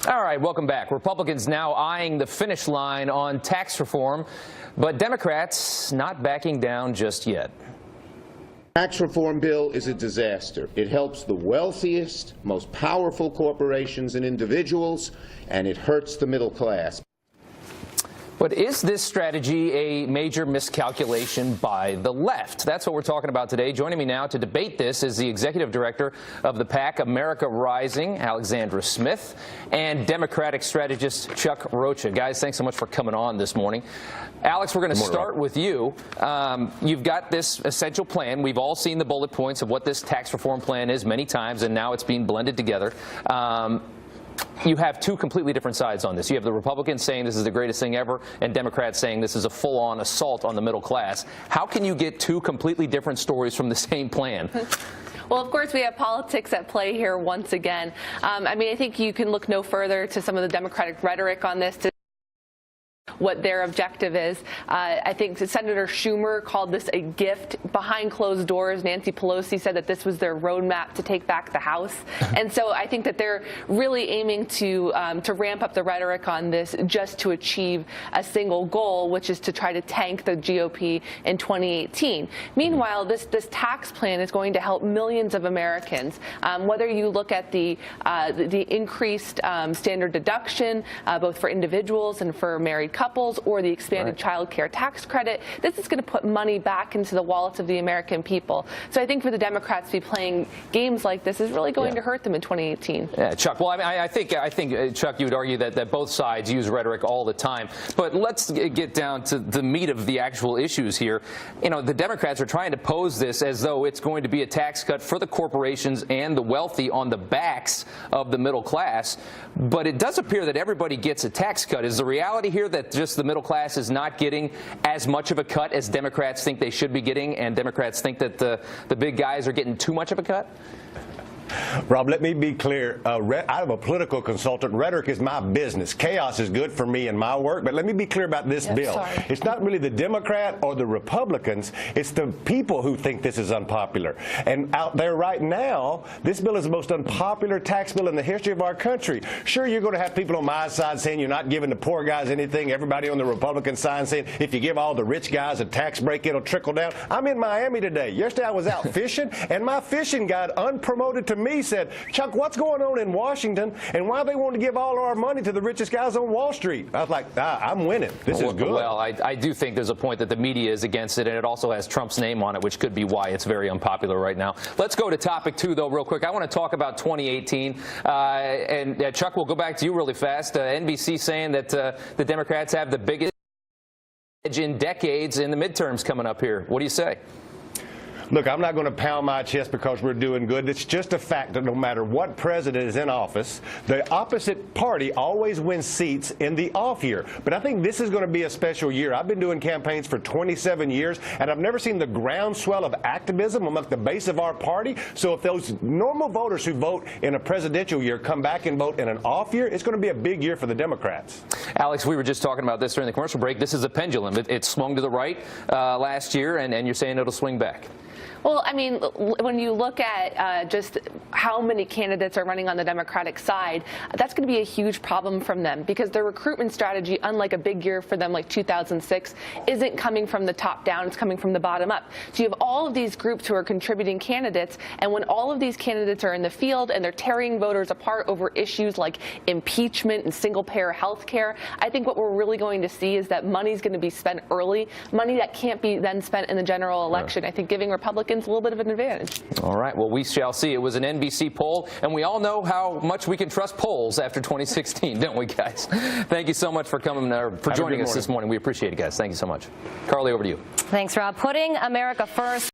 All right, welcome back. Republicans now eyeing the finish line on tax reform, but Democrats not backing down just yet. Tax reform bill is a disaster. It helps the wealthiest, most powerful corporations and individuals, and it hurts the middle class. But is this strategy a major miscalculation by the left? That's what we're talking about today. Joining me now to debate this is the executive director of the PAC America Rising, Alexandra Smith, and Democratic strategist Chuck Rocha. Guys, thanks so much for coming on this morning. Alex, we're going to start with you. You've got this essential plan. We've all seen the bullet points of what this tax reform plan is many times, and now it's being blended together. You have two completely different sides on this. You have the Republicans saying this is the greatest thing ever, and Democrats saying this is a full-on assault on the middle class. How can you get two completely different stories from the same plan? Well, of course, we have politics at play here once again. I mean, I think you can look no further to some of the Democratic rhetoric on this to what their objective is. I think Senator Schumer called this a gift behind closed doors. Nancy Pelosi said that this was their roadmap to take back the House. And so I think that they're really aiming to ramp up the rhetoric on this just to achieve a single goal, which is to try to tank the GOP in 2018. Meanwhile, this tax plan is going to help millions of Americans. Whether you look at the increased standard deduction, both for individuals and for married couples, or the expanded child care tax credit, this is going to put money back into the wallets of the American people. So I think for the Democrats to be playing games like this is really going to hurt them in 2018. Yeah, Chuck. Well, I think Chuck, you would argue that both sides use rhetoric all the time. But let's get down to the meat of the actual issues here. You know, the Democrats are trying to pose this as though it's going to be a tax cut for the corporations and the wealthy on the backs of the middle class. But it does appear that everybody gets a tax cut. Is the reality here that just the middle class is not getting as much of a cut as Democrats think they should be getting, and Democrats think that the big guys are getting too much of a cut? Rob, let me be clear. I'm a political consultant. Rhetoric is my business. Chaos is good for me and my work, but let me be clear about this bill. Sorry. It's not really the Democrat or the Republicans. It's the people who think this is unpopular. And out there right now, this bill is the most unpopular tax bill in the history of our country. Sure, you're going to have people on my side saying you're not giving the poor guys anything. Everybody on the Republican side saying if you give all the rich guys a tax break, it'll trickle down. I'm in Miami today. Yesterday I was out fishing, and my fishing guide, unpromoted to me, said, Chuck, what's going on in Washington, and why they want to give all our money to the richest guys on Wall Street? I was like, I'm winning. This is good. Well, I do think there's a point that the media is against it, and it also has Trump's name on it, which could be why it's very unpopular right now. Let's go to topic 2, though, real quick. I want to talk about 2018. And Chuck, we'll go back to you really fast. NBC saying that the Democrats have the biggest edge in decades in the midterms coming up here. What do you say? Look, I'm not going to pound my chest because we're doing good. It's just a fact that no matter what president is in office, the opposite party always wins seats in the off year. But I think this is going to be a special year. I've been doing campaigns for 27 years, and I've never seen the groundswell of activism among the base of our party. So if those normal voters who vote in a presidential year come back and vote in an off year, it's going to be a big year for the Democrats. Alex, we were just talking about this during the commercial break. This is a pendulum. It swung to the right last year, and you're saying it'll swing back. Well, I mean, when you look at just how many candidates are running on the Democratic side, that's going to be a huge problem from them because their recruitment strategy, unlike a big year for them like 2006, isn't coming from the top down, it's coming from the bottom up. So you have all of these groups who are contributing candidates, and when all of these candidates are in the field and they're tearing voters apart over issues like impeachment and single-payer health care, I think what we're really going to see is that money's going to be spent early, money that can't be then spent in the general election. I think giving Republicans a little bit of an advantage. All right. Well, we shall see. It was an NBC poll, and we all know how much we can trust polls after 2016, don't we, guys? Thank you so much for coming, for joining us this morning. We appreciate it, guys. Thank you so much. Carly, over to you. Thanks, Rob. Putting America first.